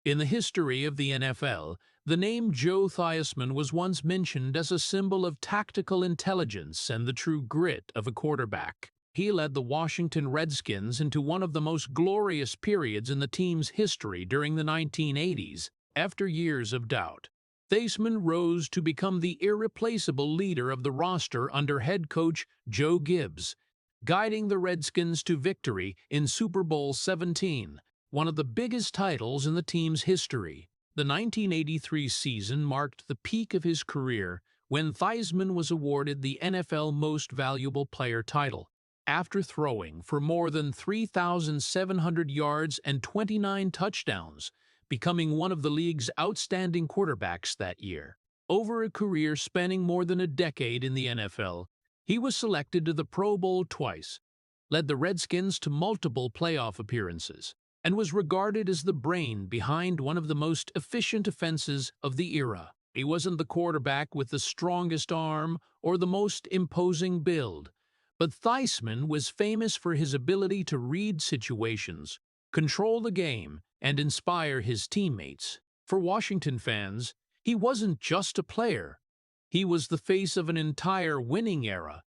In the history of the NFL, the name Joe Theismann was once mentioned as a symbol of tactical intelligence and the true grit of a quarterback. He led the Washington Redskins into one of the most glorious periods in the team's history during the 1980s. After years of doubt, Theismann rose to become the irreplaceable leader of the roster under head coach Joe Gibbs, guiding the Redskins to victory in Super Bowl XVII, one of the biggest titles in the team's history. The 1983 season marked the peak of his career when Theismann was awarded the NFL Most Valuable Player title, after throwing for more than 3,700 yards and 29 touchdowns, becoming one of the league's outstanding quarterbacks that year. Over a career spanning more than a decade in the NFL, he was selected to the Pro Bowl twice, led the Redskins to multiple playoff appearances, and was regarded as the brain behind one of the most efficient offenses of the era. He wasn't the quarterback with the strongest arm or the most imposing build, but Theismann was famous for his ability to read situations, control the game, and inspire his teammates. For Washington fans, he wasn't just a player. He was the face of an entire winning era,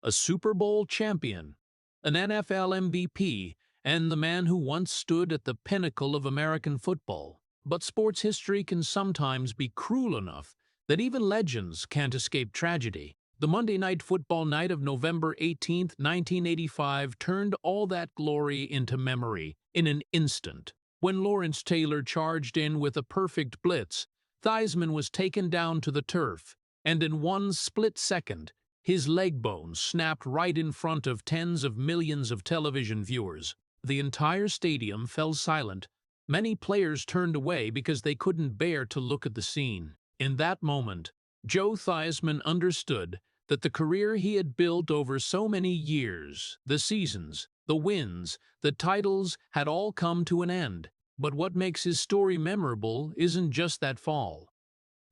a Super Bowl champion, an NFL MVP, and the man who once stood at the pinnacle of American football. But sports history can sometimes be cruel enough that even legends can't escape tragedy. The Monday Night Football night of November 18, 1985 turned all that glory into memory in an instant. When Lawrence Taylor charged in with a perfect blitz, Theismann was taken down to the turf, and in one split second, his leg bone snapped right in front of tens of millions of television viewers. The entire stadium fell silent. Many players turned away because they couldn't bear to look at the scene. In that moment, Joe Theismann understood that the career he had built over so many years, the seasons, the wins, the titles, had all come to an end. But what makes his story memorable isn't just that fall.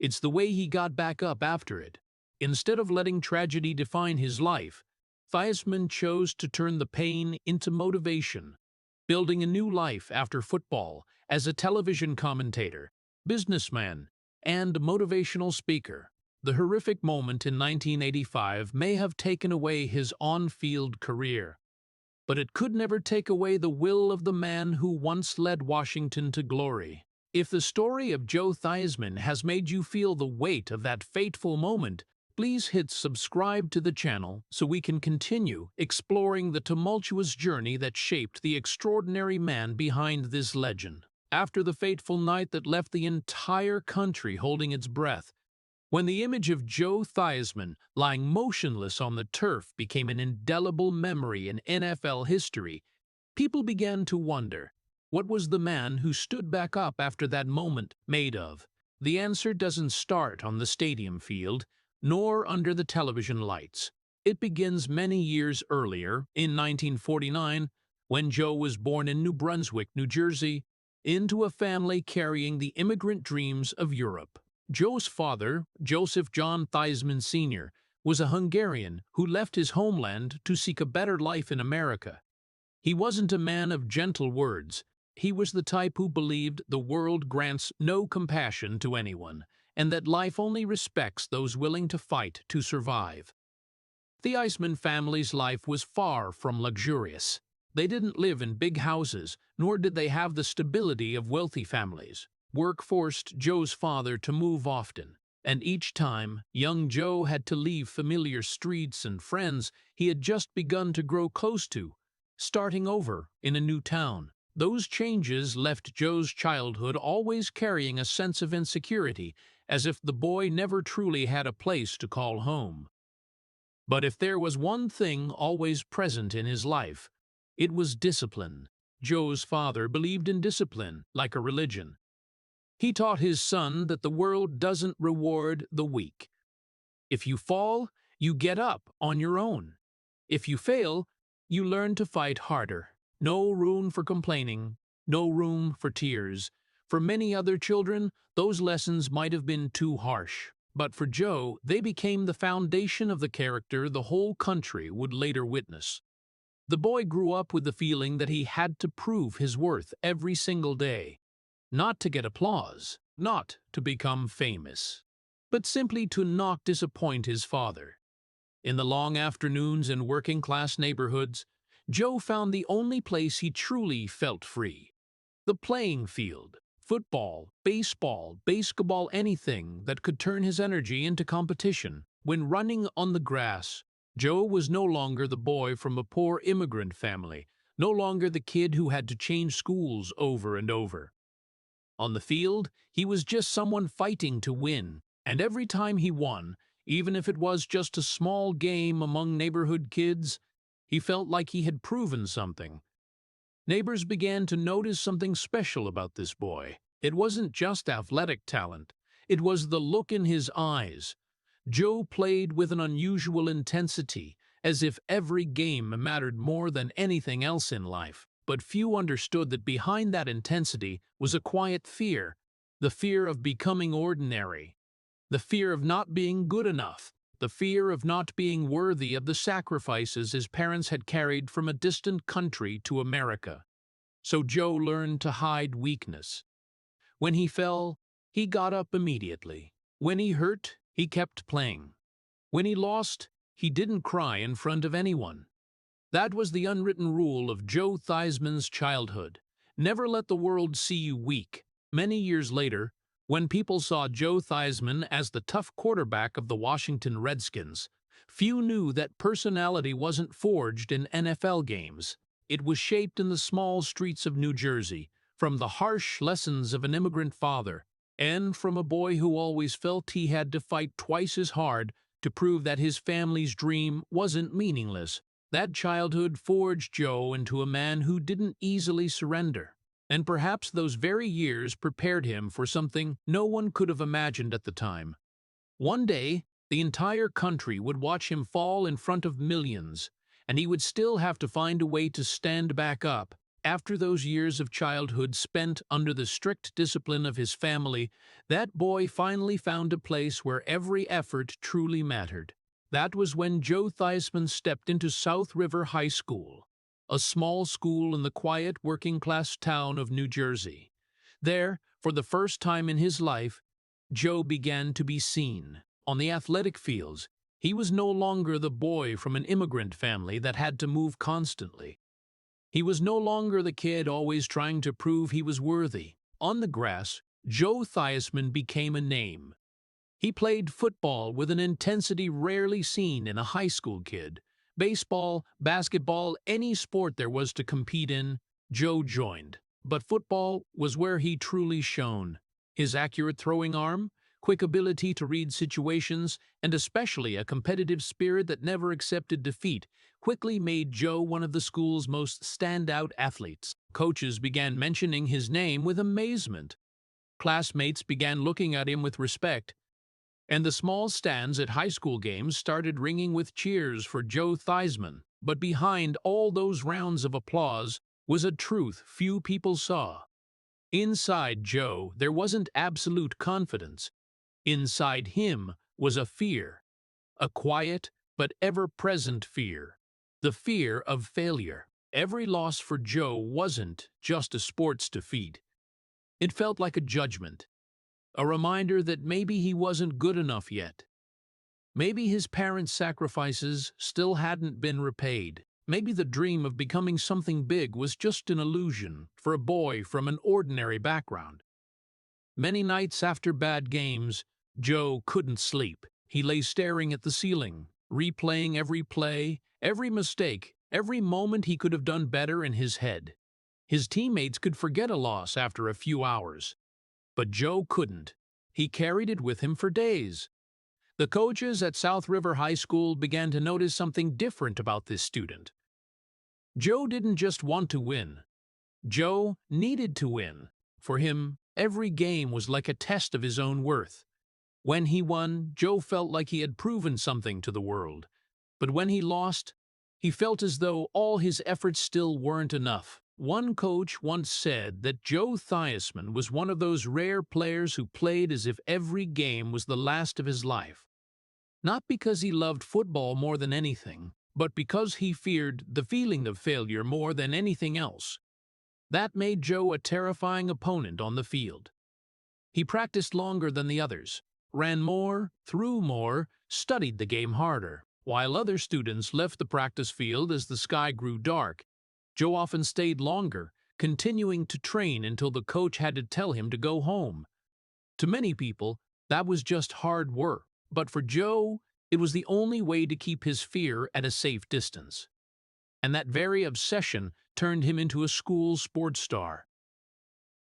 It's the way he got back up after it. Instead of letting tragedy define his life, Theismann chose to turn the pain into motivation, building a new life after football as a television commentator, businessman, and motivational speaker. The horrific moment in 1985 may have taken away his on-field career, but it could never take away the will of the man who once led Washington to glory. If the story of Joe Theismann has made you feel the weight of that fateful moment, please hit subscribe to the channel so we can continue exploring the tumultuous journey that shaped the extraordinary man behind this legend. After the fateful night that left the entire country holding its breath, when the image of Joe Theismann lying motionless on the turf became an indelible memory in NFL history, people began to wonder, what was the man who stood back up after that moment made of? The answer doesn't start on the stadium field, nor under the television lights. It begins many years earlier, in 1949, when Joe was born in New Brunswick, New Jersey, into a family carrying the immigrant dreams of Europe. Joe's father, Joseph John Theismann Sr., was a Hungarian who left his homeland to seek a better life in America. He wasn't a man of gentle words. He was the type who believed the world grants no compassion to anyone, and that life only respects those willing to fight to survive. The Heisman family's life was far from luxurious. They didn't live in big houses, nor did they have the stability of wealthy families. Work forced Joe's father to move often, and each time, young Joe had to leave familiar streets and friends he had just begun to grow close to, starting over in a new town. Those changes left Joe's childhood always carrying a sense of insecurity, as if the boy never truly had a place to call home. But if there was one thing always present in his life, it was discipline. Joe's father believed in discipline like a religion. He taught his son that the world doesn't reward the weak. If you fall, you get up on your own. If you fail, you learn to fight harder. No room for complaining, no room for tears. For many other children, those lessons might have been too harsh. But for Joe, they became the foundation of the character the whole country would later witness. The boy grew up with the feeling that he had to prove his worth every single day. not to get applause, not to become famous, but simply to not disappoint his father. In the long afternoons in working-class neighborhoods, Joe found the only place he truly felt free: the playing field. Football, baseball, basketball, anything that could turn his energy into competition. When running on the grass, Joe was no longer the boy from a poor immigrant family, no longer the kid who had to change schools over and over. On the field, he was just someone fighting to win, and every time he won, even if it was just a small game among neighborhood kids, he felt like he had proven something. Neighbors began to notice something special about this boy. It wasn't just athletic talent, it was the look in his eyes. Joe played with an unusual intensity, as if every game mattered more than anything else in life. But few understood that behind that intensity was a quiet fear, the fear of becoming ordinary, the fear of not being good enough, the fear of not being worthy of the sacrifices his parents had carried from a distant country to America. So Joe learned to hide weakness. When he fell, he got up immediately. When he hurt, he kept playing. When he lost, he didn't cry in front of anyone. That was the unwritten rule of Joe Theismann's childhood. Never let the world see you weak. Many years later, when people saw Joe Theismann as the tough quarterback of the Washington Redskins, few knew that personality wasn't forged in NFL games. It was shaped in the small streets of New Jersey, from the harsh lessons of an immigrant father, and from a boy who always felt he had to fight twice as hard to prove that his family's dream wasn't meaningless. That childhood forged Joe into a man who didn't easily surrender. And perhaps those very years prepared him for something no one could have imagined at the time. One day, the entire country would watch him fall in front of millions, and he would still have to find a way to stand back up. After those years of childhood spent under the strict discipline of his family, that boy finally found a place where every effort truly mattered. That was when Joe Theismann stepped into South River High School, a small school in the quiet working-class town of New Jersey. There, for the first time in his life, Joe began to be seen. On the athletic fields, he was no longer the boy from an immigrant family that had to move constantly. He was no longer the kid always trying to prove he was worthy. On the grass, Joe Theismann became a name. He played football with an intensity rarely seen in a high school kid. Baseball, basketball, any sport there was to compete in, Joe joined. But football was where he truly shone. His accurate throwing arm, quick ability to read situations, and especially a competitive spirit that never accepted defeat, quickly made Joe one of the school's most standout athletes. Coaches began mentioning his name with amazement. Classmates began looking at him with respect, and the small stands at high school games started ringing with cheers for Joe Theismann. But behind all those rounds of applause was a truth few people saw. Inside Joe, there wasn't absolute confidence. Inside him was a fear, a quiet but ever-present fear, the fear of failure. Every loss for Joe wasn't just a sports defeat. It felt like a judgment, a reminder that maybe he wasn't good enough yet. Maybe his parents' sacrifices still hadn't been repaid. Maybe the dream of becoming something big was just an illusion for a boy from an ordinary background. Many nights after bad games, Joe couldn't sleep. He lay staring at the ceiling, replaying every play, every mistake, every moment he could have done better in his head. His teammates could forget a loss after a few hours, but Joe couldn't. He carried it with him for days. The coaches at South River High School began to notice something different about this student. Joe didn't just want to win. Joe needed to win. For him, every game was like a test of his own worth. When he won, Joe felt like he had proven something to the world. But when he lost, he felt as though all his efforts still weren't enough. One coach once said that Joe Theismann was one of those rare players who played as if every game was the last of his life. Not because he loved football more than anything, but because he feared the feeling of failure more than anything else. That made Joe a terrifying opponent on the field. He practiced longer than the others, ran more, threw more, studied the game harder. While other students left the practice field as the sky grew dark, Joe often stayed longer, continuing to train until the coach had to tell him to go home. To many people, that was just hard work, but for Joe, it was the only way to keep his fear at a safe distance. And that very obsession turned him into a school sports star.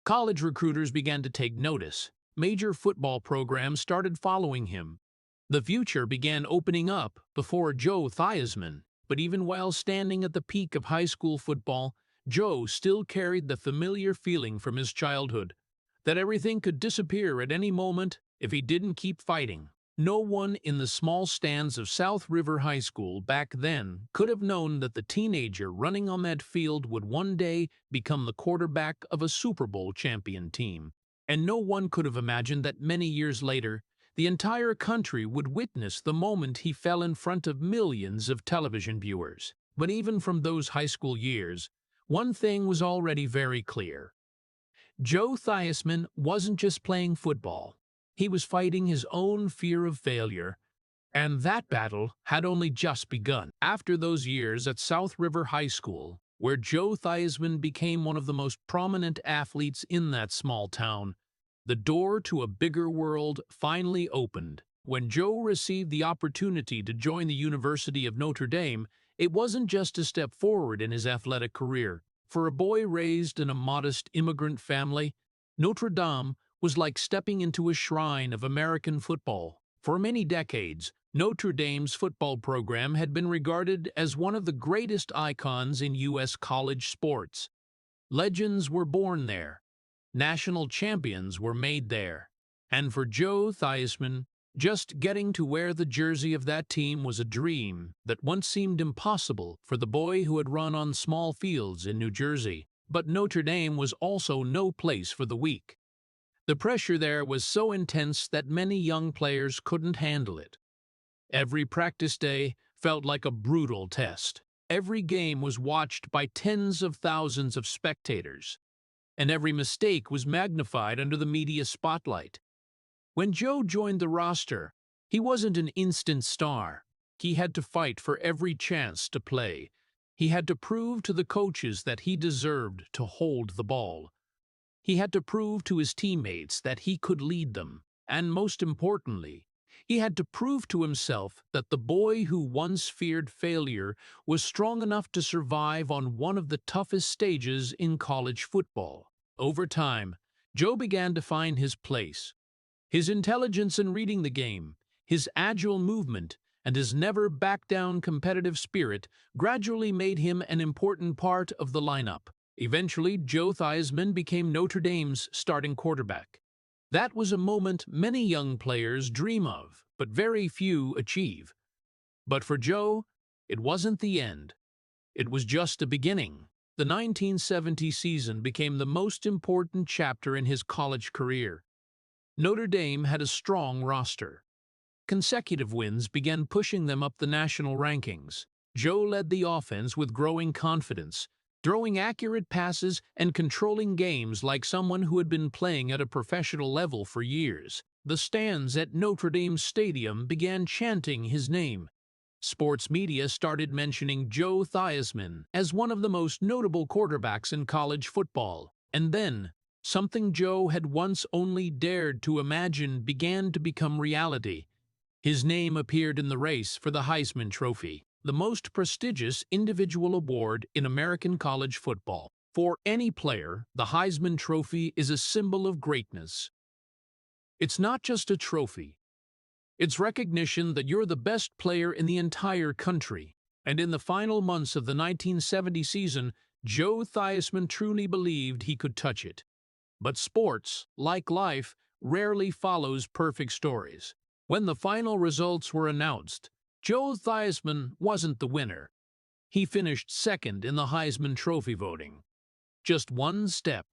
College recruiters began to take notice. Major football programs started following him. The future began opening up before Joe Theismann, but even while standing at the peak of high school football, Joe still carried the familiar feeling from his childhood that everything could disappear at any moment if he didn't keep fighting. No one in the small stands of South River High School back then could have known that the teenager running on that field would one day become the quarterback of a Super Bowl champion team. And no one could have imagined that many years later, the entire country would witness the moment he fell in front of millions of television viewers. But even from those high school years, one thing was already very clear. Joe Theismann wasn't just playing football. He was fighting his own fear of failure, and that battle had only just begun. After those years at South River High School, where Joe Theismann became one of the most prominent athletes in that small town, the door to a bigger world finally opened. When Joe received the opportunity to join the University of Notre Dame, it wasn't just a step forward in his athletic career. For a boy raised in a modest immigrant family, Notre Dame was like stepping into a shrine of American football. For many decades, Notre Dame's football program had been regarded as one of the greatest icons in U.S. college sports. Legends were born there. National champions were made there. And for Joe Theismann, just getting to wear the jersey of that team was a dream that once seemed impossible for the boy who had run on small fields in New Jersey. But Notre Dame was also no place for the weak. The pressure there was so intense that many young players couldn't handle it. Every practice day felt like a brutal test. Every game was watched by tens of thousands of spectators, and every mistake was magnified under the media spotlight. When Joe joined the roster, he wasn't an instant star. He had to fight for every chance to play. He had to prove to the coaches that he deserved to hold the ball. He had to prove to his teammates that he could lead them. And most importantly, he had to prove to himself that the boy who once feared failure was strong enough to survive on one of the toughest stages in college football. Over time, Joe began to find his place. His intelligence in reading the game, his agile movement, and his never-back-down competitive spirit gradually made him an important part of the lineup. Eventually, Joe Theismann became Notre Dame's starting quarterback. That was a moment many young players dream of, but very few achieve. But for Joe, it wasn't the end. It was just a beginning. The 1970 season became the most important chapter in his college career. Notre Dame had a strong roster. Consecutive wins began pushing them up the national rankings. Joe led the offense with growing confidence, throwing accurate passes and controlling games like someone who had been playing at a professional level for years. The stands at Notre Dame Stadium began chanting his name. Sports media started mentioning Joe Theismann as one of the most notable quarterbacks in college football. And then, something Joe had once only dared to imagine began to become reality. His name appeared in the race for the Heisman Trophy, the most prestigious individual award in American college football. For any player, the Heisman Trophy is a symbol of greatness. It's not just a trophy. It's recognition that you're the best player in the entire country. And in the final months of the 1970 season, Joe Theismann truly believed he could touch it. But sports, like life, rarely follows perfect stories. When the final results were announced, Joe Theismann wasn't the winner. He finished second in the Heisman Trophy voting. Just one step,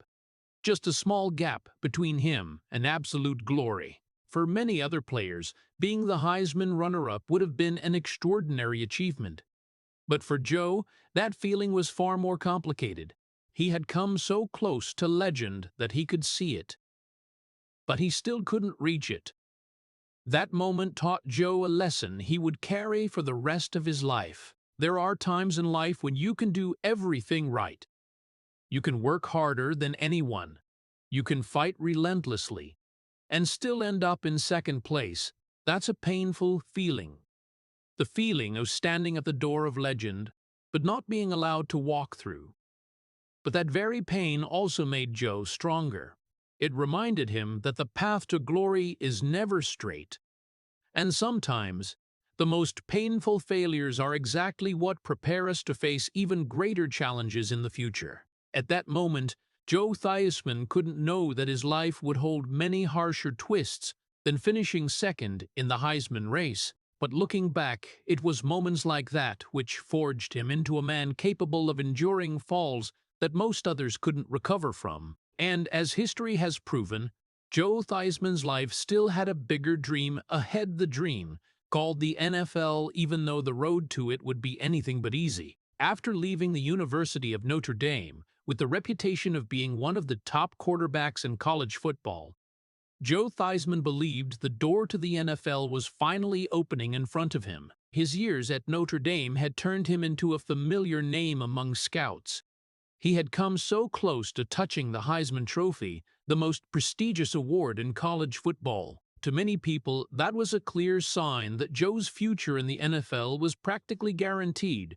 just a small gap between him and absolute glory. For many other players, being the Heisman runner-up would have been an extraordinary achievement. But for Joe, that feeling was far more complicated. He had come so close to legend that he could see it, but he still couldn't reach it. That moment taught Joe a lesson he would carry for the rest of his life. There are times in life when you can do everything right. You can work harder than anyone. You can fight relentlessly, and still end up in second place. That's a painful feeling. The feeling of standing at the door of legend, but not being allowed to walk through. But that very pain also made Joe stronger. It reminded him that the path to glory is never straight. And sometimes, the most painful failures are exactly what prepare us to face even greater challenges in the future. At that moment, Joe Theismann couldn't know that his life would hold many harsher twists than finishing second in the Heisman race. But looking back, it was moments like that which forged him into a man capable of enduring falls that most others couldn't recover from. And as history has proven, Joe Theismann's life still had a bigger dream ahead, the dream called the NFL, even though the road to it would be anything but easy. After leaving the University of Notre Dame, with the reputation of being one of the top quarterbacks in college football, Joe Theismann believed the door to the NFL was finally opening in front of him. His years at Notre Dame had turned him into a familiar name among scouts. He had come so close to touching the Heisman Trophy, the most prestigious award in college football. To many people, that was a clear sign that Joe's future in the NFL was practically guaranteed.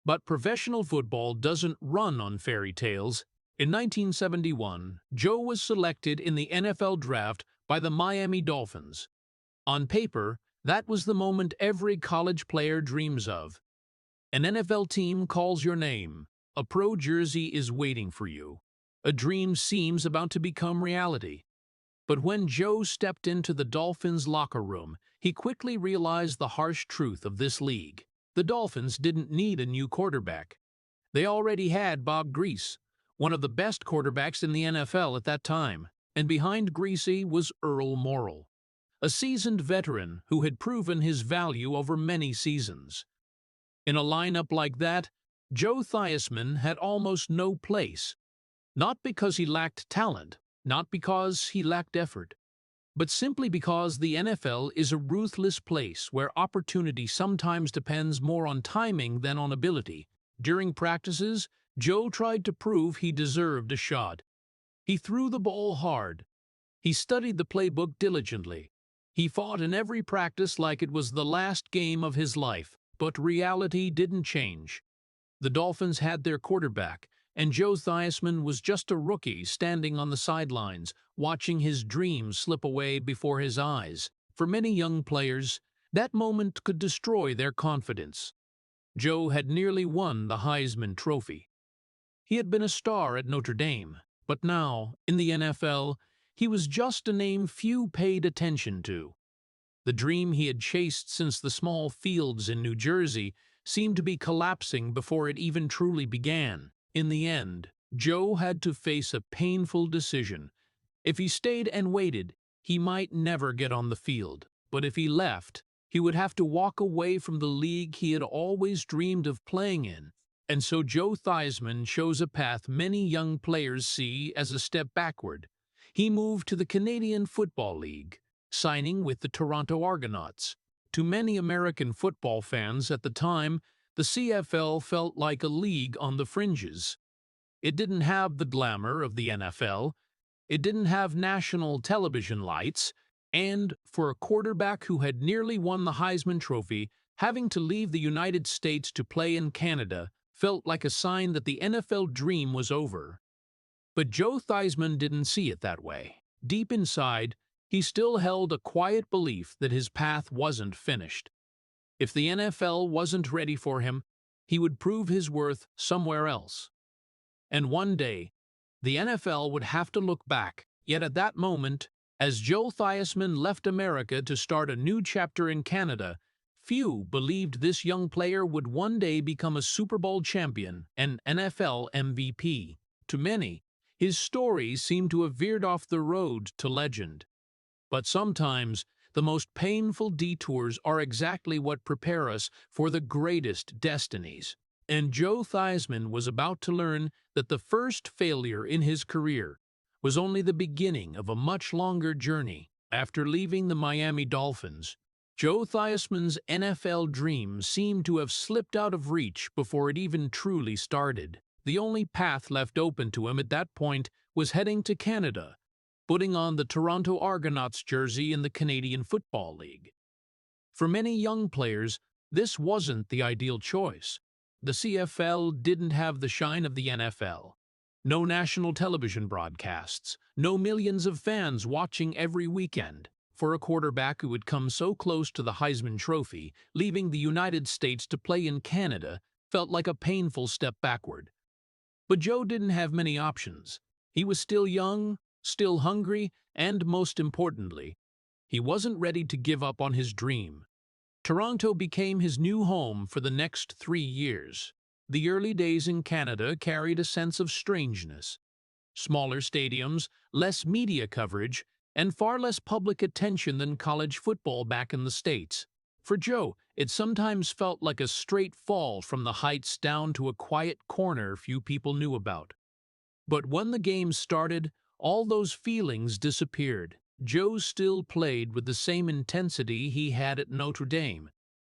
But professional football doesn't run on fairy tales. In 1971, Joe was selected in the NFL draft by the Miami Dolphins. On paper, that was the moment every college player dreams of. An NFL team calls your name. A pro jersey is waiting for you. A dream seems about to become reality. But when Joe stepped into the Dolphins' locker room, he quickly realized the harsh truth of this league. The Dolphins didn't need a new quarterback. They already had Bob Grease, one of the best quarterbacks in the NFL at that time, and behind Greasy was Earl Morrall, a seasoned veteran who had proven his value over many seasons. In a lineup like that, Joe Theismann had almost no place, not because he lacked talent, not because he lacked effort, but simply because the NFL is a ruthless place where opportunity sometimes depends more on timing than on ability. During practices, Joe tried to prove he deserved a shot. He threw the ball hard. He studied the playbook diligently. He fought in every practice like it was the last game of his life, but reality didn't change. The Dolphins had their quarterback, and Joe Theismann was just a rookie standing on the sidelines, watching his dreams slip away before his eyes. For many young players, that moment could destroy their confidence. Joe had nearly won the Heisman Trophy. He had been a star at Notre Dame, but now, in the NFL, he was just a name few paid attention to. The dream he had chased since the small fields in New Jersey seemed to be collapsing before it even truly began. In the end, Joe had to face a painful decision. If he stayed and waited, he might never get on the field. But if he left, he would have to walk away from the league he had always dreamed of playing in. And so Joe Theismann chose a path many young players see as a step backward. He moved to the Canadian Football League, signing with the Toronto Argonauts. To many American football fans at the time, the CFL felt like a league on the fringes. It didn't have the glamour of the NFL, it didn't have national television lights, and for a quarterback who had nearly won the Heisman Trophy, having to leave the United States to play in Canada felt like a sign that the NFL dream was over. But Joe Theismann didn't see it that way. Deep inside, he still held a quiet belief that his path wasn't finished. If the NFL wasn't ready for him, he would prove his worth somewhere else. And one day, the NFL would have to look back. Yet at that moment, as Joe Theismann left America to start a new chapter in Canada, few believed this young player would one day become a Super Bowl champion and NFL MVP. To many, his story seemed to have veered off the road to legend. But sometimes, the most painful detours are exactly what prepare us for the greatest destinies. And Joe Theismann was about to learn that the first failure in his career was only the beginning of a much longer journey. After leaving the Miami Dolphins, Joe Theismann's NFL dream seemed to have slipped out of reach before it even truly started. The only path left open to him at that point was heading to Canada, putting on the Toronto Argonauts jersey in the Canadian Football League. For many young players, this wasn't the ideal choice. The CFL didn't have the shine of the NFL. No national television broadcasts, no millions of fans watching every weekend. For a quarterback who had come so close to the Heisman Trophy, leaving the United States to play in Canada felt like a painful step backward. But Joe didn't have many options. He was still young, still hungry, and most importantly, he wasn't ready to give up on his dream. Toronto became his new home for the next 3 years. The early days in Canada carried a sense of strangeness. Smaller stadiums, less media coverage, and far less public attention than college football back in the States. For Joe, it sometimes felt like a straight fall from the heights down to a quiet corner few people knew about. But when the game started, all those feelings disappeared. Joe still played with the same intensity he had at Notre Dame.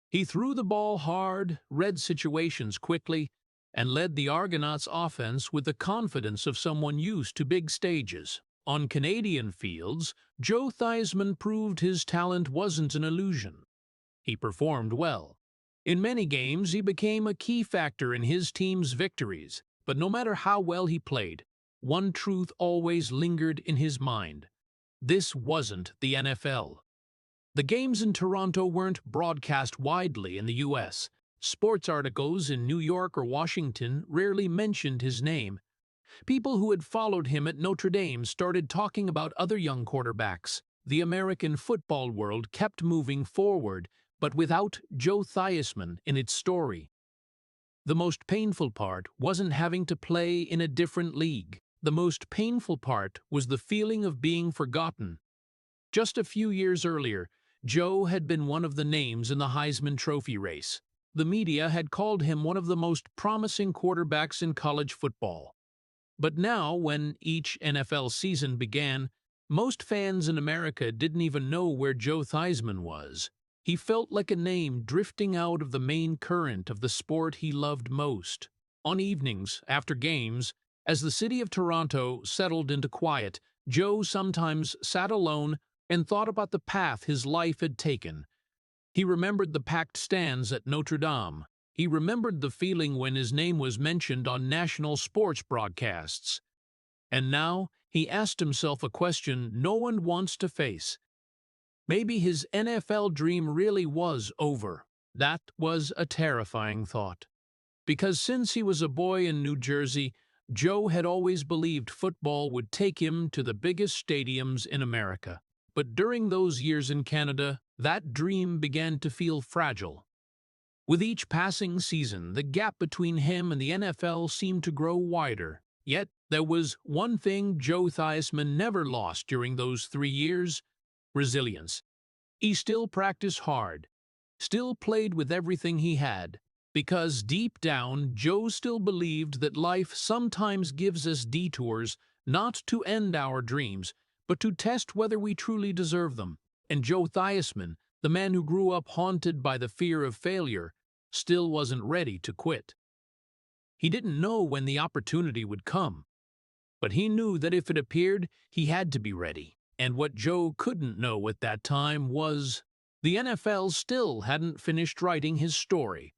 He threw the ball hard, read situations quickly, and led the Argonauts' offense with the confidence of someone used to big stages. On Canadian fields, Joe Theismann proved his talent wasn't an illusion. He performed well. In many games, he became a key factor in his team's victories, but no matter how well he played, one truth always lingered in his mind. This wasn't the NFL. The games in Toronto weren't broadcast widely in the U.S. Sports articles in New York or Washington rarely mentioned his name. People who had followed him at Notre Dame started talking about other young quarterbacks. The American football world kept moving forward, but without Joe Theismann in its story. The most painful part wasn't having to play in a different league. The most painful part was the feeling of being forgotten. Just a few years earlier, Joe had been one of the names in the Heisman Trophy race. The media had called him one of the most promising quarterbacks in college football. But now, when each NFL season began, most fans in America didn't even know where Joe Theismann was. He felt like a name drifting out of the main current of the sport he loved most. On evenings, after games, as the city of Toronto settled into quiet, Joe sometimes sat alone and thought about the path his life had taken. He remembered the packed stands at Notre Dame. He remembered the feeling when his name was mentioned on national sports broadcasts. And now he asked himself a question no one wants to face. Maybe his NFL dream really was over. That was a terrifying thought. Because since he was a boy in New Jersey, Joe had always believed football would take him to the biggest stadiums in America. But during those years in Canada, that dream began to feel fragile. With each passing season, the gap between him and the NFL seemed to grow wider. Yet, there was one thing Joe Theismann never lost during those 3 years: resilience. He still practiced hard, still played with everything he had, because deep down, Joe still believed that life sometimes gives us detours not to end our dreams, but to test whether we truly deserve them. And Joe Theismann, the man who grew up haunted by the fear of failure, still wasn't ready to quit. He didn't know when the opportunity would come, but he knew that if it appeared, he had to be ready. And what Joe couldn't know at that time was the NFL still hadn't finished writing his story.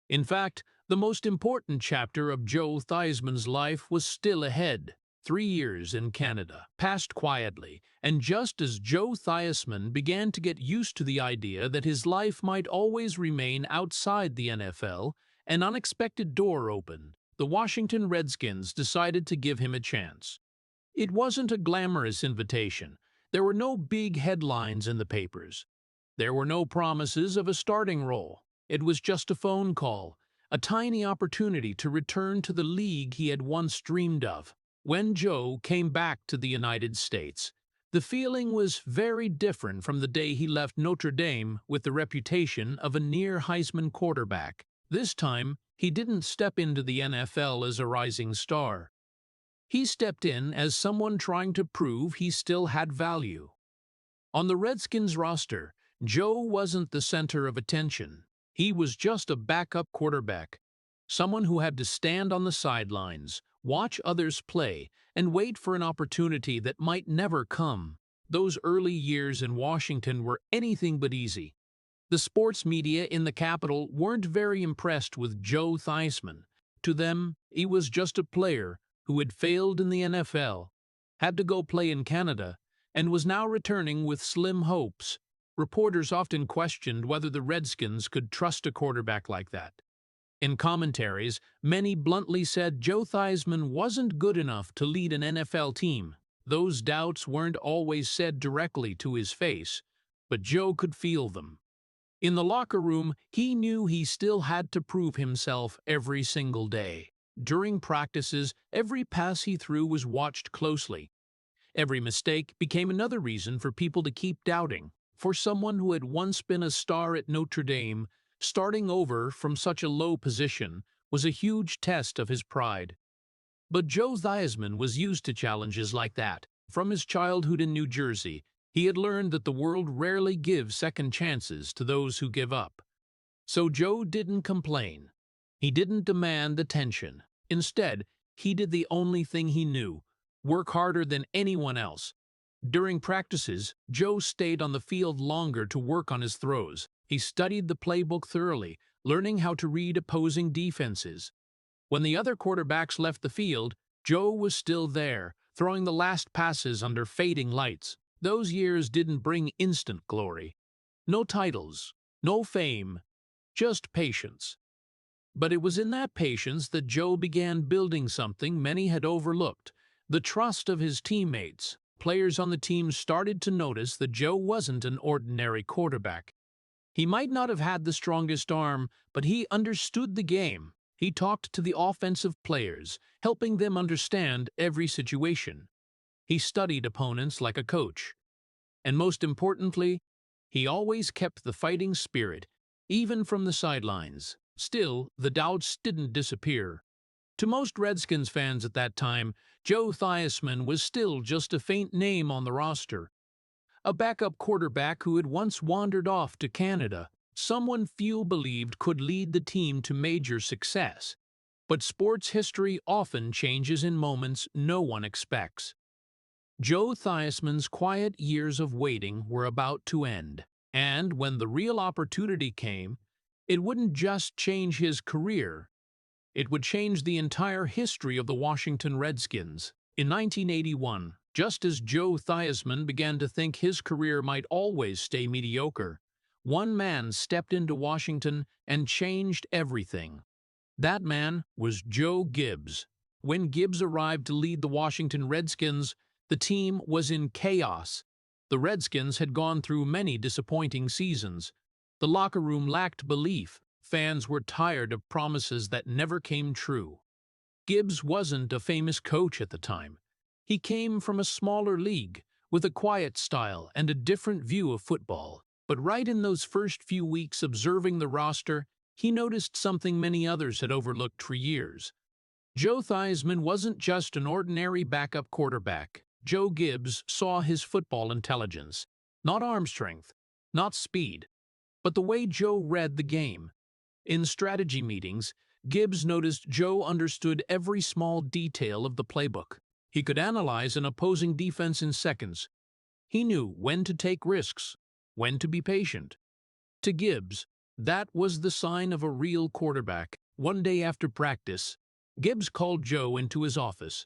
In fact, the most important chapter of Joe Theismann's life was still ahead. 3 years in Canada passed quietly, and just as Joe Theismann began to get used to the idea that his life might always remain outside the NFL, an unexpected door opened. The Washington Redskins decided to give him a chance. It wasn't a glamorous invitation. There were no big headlines in the papers. There were no promises of a starting role. It was just a phone call, a tiny opportunity to return to the league he had once dreamed of. When Joe came back to the United States, the feeling was very different from the day he left Notre Dame with the reputation of a near Heisman quarterback. This time, He didn't step into the NFL as a rising star. He stepped in as someone trying to prove he still had value. On the Redskins roster, Joe wasn't the center of attention. He was just a backup quarterback, someone who had to stand on the sidelines, watch others play, and wait for an opportunity that might never come. Those early years in Washington were anything but easy. The sports media in the capital weren't very impressed with Joe Theismann. To them, he was just a player who had failed in the NFL, had to go play in Canada, and was now returning with slim hopes. Reporters often questioned whether the Redskins could trust a quarterback like that. In commentaries, many bluntly said Joe Theismann wasn't good enough to lead an NFL team. Those doubts weren't always said directly to his face, but Joe could feel them. In the locker room, he knew he still had to prove himself every single day. During practices, every pass he threw was watched closely. Every mistake became another reason for people to keep doubting. For someone who had once been a star at Notre Dame, starting over from such a low position was a huge test of his pride. But Joe Theismann was used to challenges like that. From his childhood in New Jersey, he had learned that the world rarely gives second chances to those who give up. So Joe didn't complain. He didn't demand attention. Instead, he did the only thing he knew: work harder than anyone else. During practices, Joe stayed on the field longer to work on his throws. He studied the playbook thoroughly, learning how to read opposing defenses. When the other quarterbacks left the field, Joe was still there, throwing the last passes under fading lights. Those years didn't bring instant glory. No titles, no fame, just patience. But it was in that patience that Joe began building something many had overlooked: the trust of his teammates. Players on the team started to notice that Joe wasn't an ordinary quarterback. He might not have had the strongest arm, but he understood the game. He talked to the offensive players, helping them understand every situation. He studied opponents like a coach. And most importantly, he always kept the fighting spirit, even from the sidelines. Still, the doubts didn't disappear. To most Redskins fans at that time, Joe Theismann was still just a faint name on the roster. A backup quarterback who had once wandered off to Canada, someone few believed could lead the team to major success. But sports history often changes in moments no one expects. Joe Theismann's quiet years of waiting were about to end, and when the real opportunity came, it wouldn't just change his career, it would change the entire history of the Washington Redskins. In 1981, just as Joe Theismann began to think his career might always stay mediocre, one man stepped into Washington and changed everything. That man was Joe Gibbs. When Gibbs arrived to lead the Washington Redskins, the team was in chaos. The Redskins had gone through many disappointing seasons. The locker room lacked belief. Fans were tired of promises that never came true. Gibbs wasn't a famous coach at the time. He came from a smaller league, with a quiet style and a different view of football. But right in those first few weeks observing the roster, he noticed something many others had overlooked for years. Joe Theismann wasn't just an ordinary backup quarterback. Joe Gibbs saw his football intelligence. Not arm strength, not speed, but the way Joe read the game. In strategy meetings, Gibbs noticed Joe understood every small detail of the playbook. He could analyze an opposing defense in seconds. He knew when to take risks, when to be patient. To Gibbs, that was the sign of a real quarterback. One day after practice, Gibbs called Joe into his office.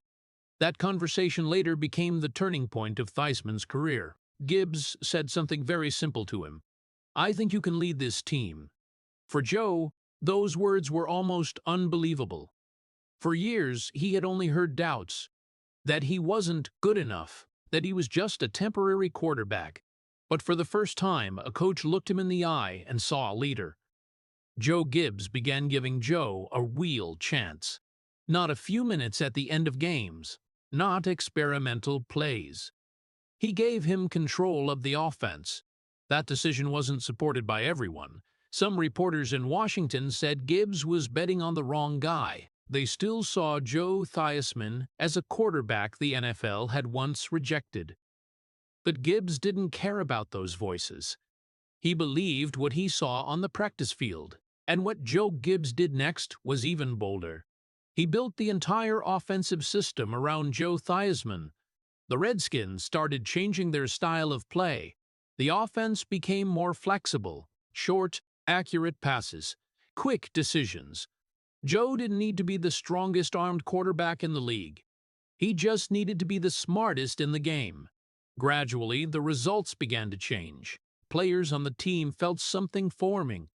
That conversation later became the turning point of Theismann's career. Gibbs said something very simple to him: "I think you can lead this team." For Joe, those words were almost unbelievable. For years, he had only heard doubts that he wasn't good enough, that he was just a temporary quarterback. But for the first time, a coach looked him in the eye and saw a leader. Joe Gibbs began giving Joe a real chance. Not a few minutes at the end of games, not experimental plays. He gave him control of the offense. That decision wasn't supported by everyone. Some reporters in Washington said Gibbs was betting on the wrong guy. They still saw Joe Theismann as a quarterback the NFL had once rejected. But Gibbs didn't care about those voices. He believed what he saw on the practice field, and what Joe Gibbs did next was even bolder. He built the entire offensive system around Joe Theismann. The Redskins started changing their style of play. The offense became more flexible, short, accurate passes, quick decisions. Joe didn't need to be the strongest armed quarterback in the league. He just needed to be the smartest in the game. Gradually, the results began to change. Players on the team felt something forming.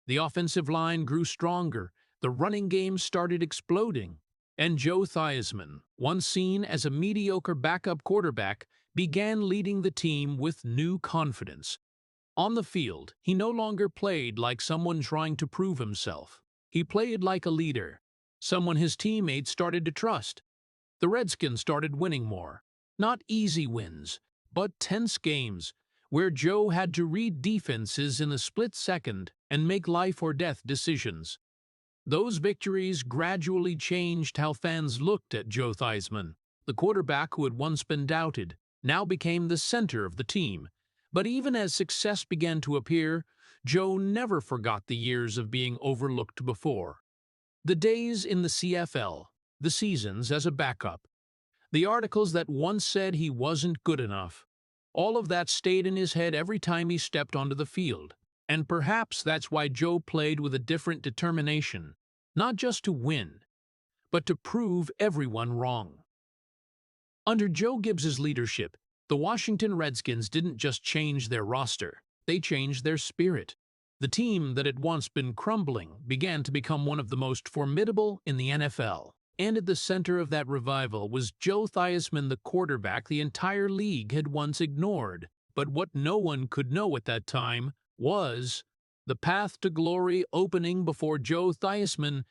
The offensive line grew stronger, the running game started exploding, and Joe Theismann, once seen as a mediocre backup quarterback, began leading the team with new confidence. On the field, he no longer played like someone trying to prove himself. He played like a leader, someone his teammates started to trust. The Redskins started winning more. Not easy wins, but tense games, where Joe had to read defenses in a split second and make life-or-death decisions. Those victories gradually changed how fans looked at Joe Theismann. The quarterback who had once been doubted now became the center of the team. But even as success began to appear, Joe never forgot the years of being overlooked before. The days in the CFL, the seasons as a backup, the articles that once said he wasn't good enough. All of that stayed in his head every time he stepped onto the field. And perhaps that's why Joe played with a different determination, not just to win, but to prove everyone wrong. Under Joe Gibbs's leadership, the Washington Redskins didn't just change their roster, they changed their spirit. The team that had once been crumbling began to become one of the most formidable in the NFL. And at the center of that revival was Joe Theismann, the quarterback the entire league had once ignored. But what no one could know at that time was the path to glory opening before Joe Theismann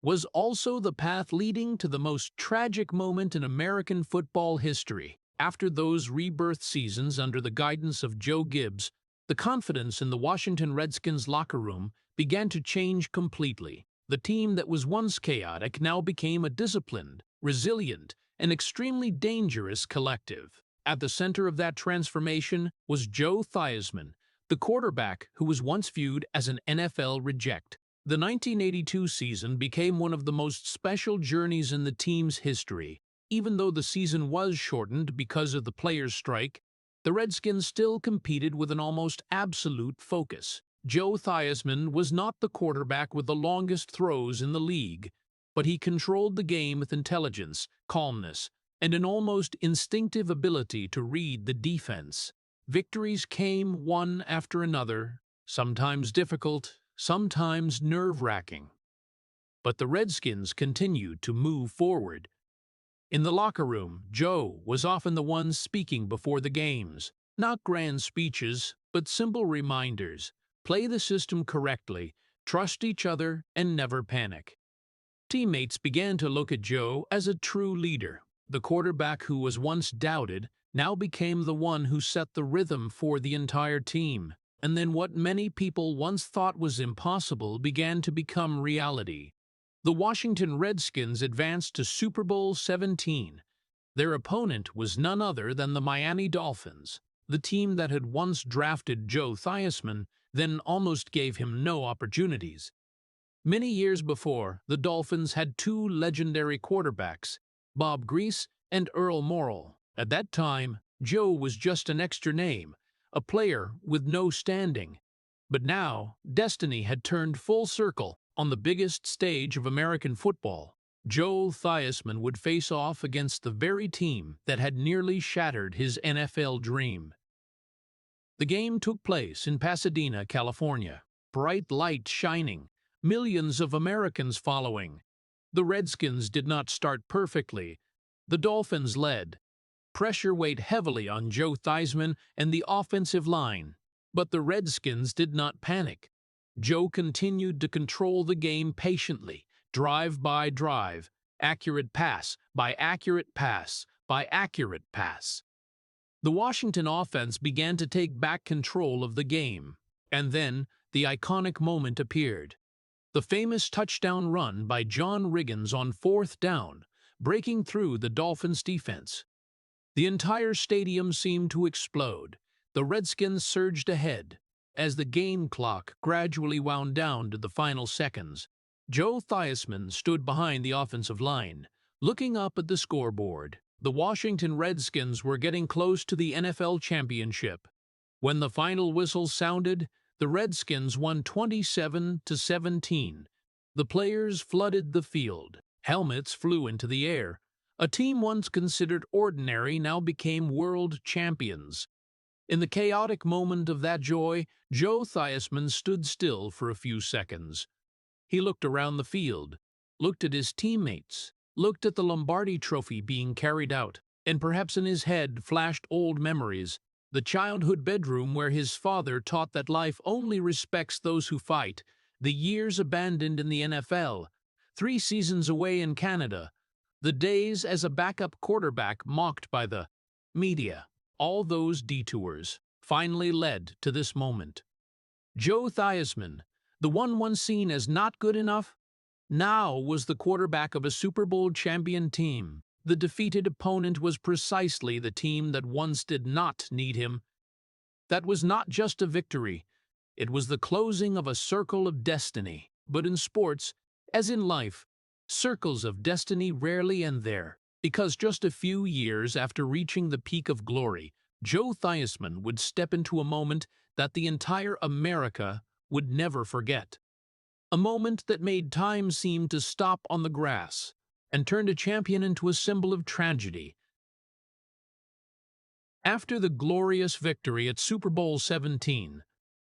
was also the path leading to the most tragic moment in American football history. After those rebirth seasons under the guidance of Joe Gibbs, the confidence in the Washington Redskins locker room began to change completely. The team that was once chaotic now became a disciplined, resilient, and extremely dangerous collective. At the center of that transformation was Joe Theismann, the quarterback who was once viewed as an NFL reject. The 1982 season became one of the most special journeys in the team's history. Even though the season was shortened because of the players' strike, the Redskins still competed with an almost absolute focus. Joe Theismann was not the quarterback with the longest throws in the league, but he controlled the game with intelligence, calmness, and an almost instinctive ability to read the defense. Victories came one after another, sometimes difficult, sometimes nerve-wracking. But the Redskins continued to move forward. In the locker room, Joe was often the one speaking before the games. Not grand speeches, but simple reminders. Play the system correctly, trust each other, and never panic. Teammates began to look at Joe as a true leader. The quarterback who was once doubted now became the one who set the rhythm for the entire team. And then what many people once thought was impossible began to become reality. The Washington Redskins advanced to Super Bowl XVII. Their opponent was none other than the Miami Dolphins. The team that had once drafted Joe Theismann then almost gave him no opportunities. Many years before, the Dolphins had two legendary quarterbacks, Bob Grease and Earl Morrall. At that time, Joe was just an extra name, a player with no standing. But now, destiny had turned full circle. On the biggest stage of American football, Joe Theismann would face off against the very team that had nearly shattered his NFL dream. The game took place in Pasadena, California. Bright lights shining, millions of Americans following. The Redskins did not start perfectly. The Dolphins led. Pressure weighed heavily on Joe Theismann and the offensive line. But the Redskins did not panic. Joe continued to control the game patiently, drive by drive, accurate pass by accurate pass by accurate pass. The Washington offense began to take back control of the game, and then the iconic moment appeared. The famous touchdown run by John Riggins on 4th down, breaking through the Dolphins' defense. The entire stadium seemed to explode. The Redskins surged ahead. As the game clock gradually wound down to the final seconds, Joe Theismann stood behind the offensive line, looking up at the scoreboard. The Washington Redskins were getting close to the NFL championship. When the final whistle sounded, the Redskins won 27-17. The players flooded the field. Helmets flew into the air. A team once considered ordinary now became world champions. In the chaotic moment of that joy, Joe Theismann stood still for a few seconds. He looked around the field, looked at his teammates, looked at the Lombardi Trophy being carried out, and perhaps in his head flashed old memories. The childhood bedroom where his father taught that life only respects those who fight, the years abandoned in the NFL, 3 seasons away in Canada, the days as a backup quarterback mocked by the media. All those detours finally led to this moment. Joe Theismann, the one once seen as not good enough, now was the quarterback of a Super Bowl champion team. The defeated opponent was precisely the team that once did not need him. That was not just a victory. It was the closing of a circle of destiny. But in sports, as in life, circles of destiny rarely end there, because just a few years after reaching the peak of glory, Joe Theismann would step into a moment that the entire America would never forget. A moment that made time seem to stop on the grass and turned a champion into a symbol of tragedy. After the glorious victory at Super Bowl XVII,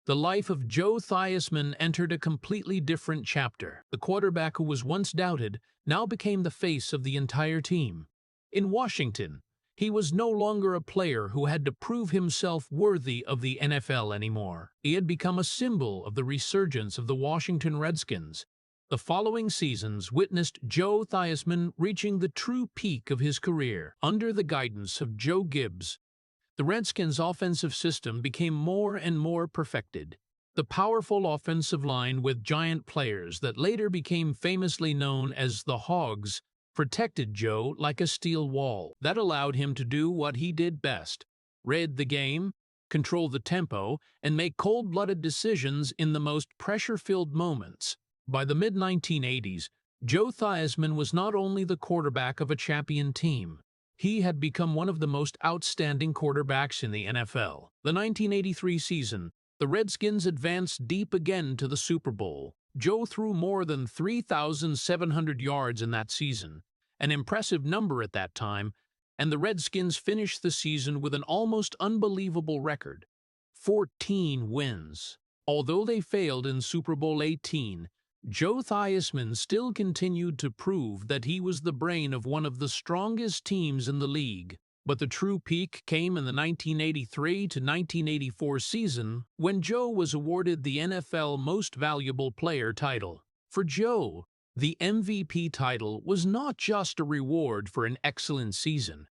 the life of Joe Theismann entered a completely different chapter. The quarterback who was once doubted now became the face of the entire team. In Washington, he was no longer a player who had to prove himself worthy of the NFL anymore. He had become a symbol of the resurgence of the Washington Redskins. The following seasons witnessed Joe Theismann reaching the true peak of his career. Under the guidance of Joe Gibbs, the Redskins' offensive system became more and more perfected. The powerful offensive line with giant players that later became famously known as the Hogs protected Joe like a steel wall. That allowed him to do what he did best: read the game, control the tempo, and make cold-blooded decisions in the most pressure-filled moments. By the mid-1980s, Joe Theismann was not only the quarterback of a champion team, he had become one of the most outstanding quarterbacks in the NFL. The 1983 season, the Redskins advanced deep again to the Super Bowl. Joe threw more than 3,700 yards in that season, an impressive number at that time, and the Redskins finished the season with an almost unbelievable record: 14 wins. Although they failed in Super Bowl XVIII, Joe Theismann still continued to prove that he was the brain of one of the strongest teams in the league. But the true peak came in the 1983-1984 season when Joe was awarded the NFL Most Valuable Player title. For Joe, the MVP title was not just a reward for an excellent season.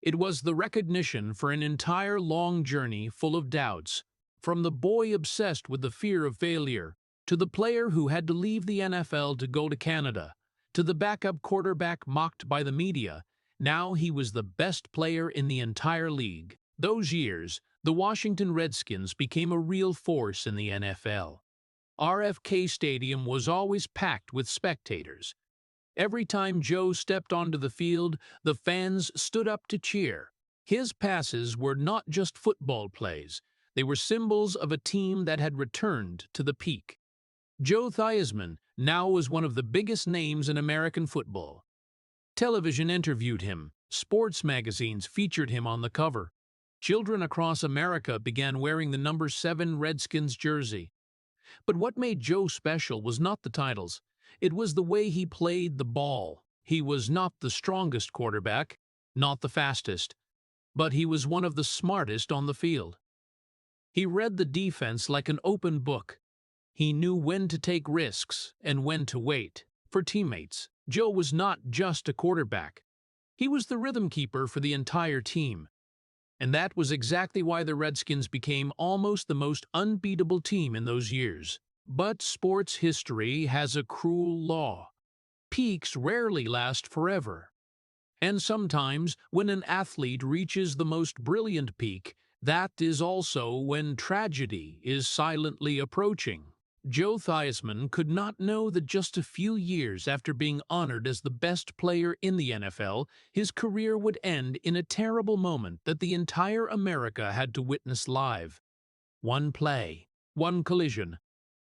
It was the recognition for an entire long journey full of doubts, from the boy obsessed with the fear of failure, to the player who had to leave the NFL to go to Canada, to the backup quarterback mocked by the media. Now he was the best player in the entire league. Those years, the Washington Redskins became a real force in the NFL. RFK Stadium was always packed with spectators. Every time Joe stepped onto the field, the fans stood up to cheer. His passes were not just football plays. They were symbols of a team that had returned to the peak. Joe Theismann now was one of the biggest names in American football. Television interviewed him. Sports magazines featured him on the cover. Children across America began wearing the number 7 Redskins jersey. But what made Joe special was not the titles. It was the way he played the ball. He was not the strongest quarterback, not the fastest, but he was one of the smartest on the field. He read the defense like an open book. He knew when to take risks and when to wait. For teammates, Joe was not just a quarterback. He was the rhythm keeper for the entire team. And that was exactly why the Redskins became almost the most unbeatable team in those years. But sports history has a cruel law. Peaks rarely last forever. And sometimes, when an athlete reaches the most brilliant peak, that is also when tragedy is silently approaching. Joe Theismann could not know that just a few years after being honored as the best player in the NFL, his career would end in a terrible moment that the entire America had to witness live. One play, one collision,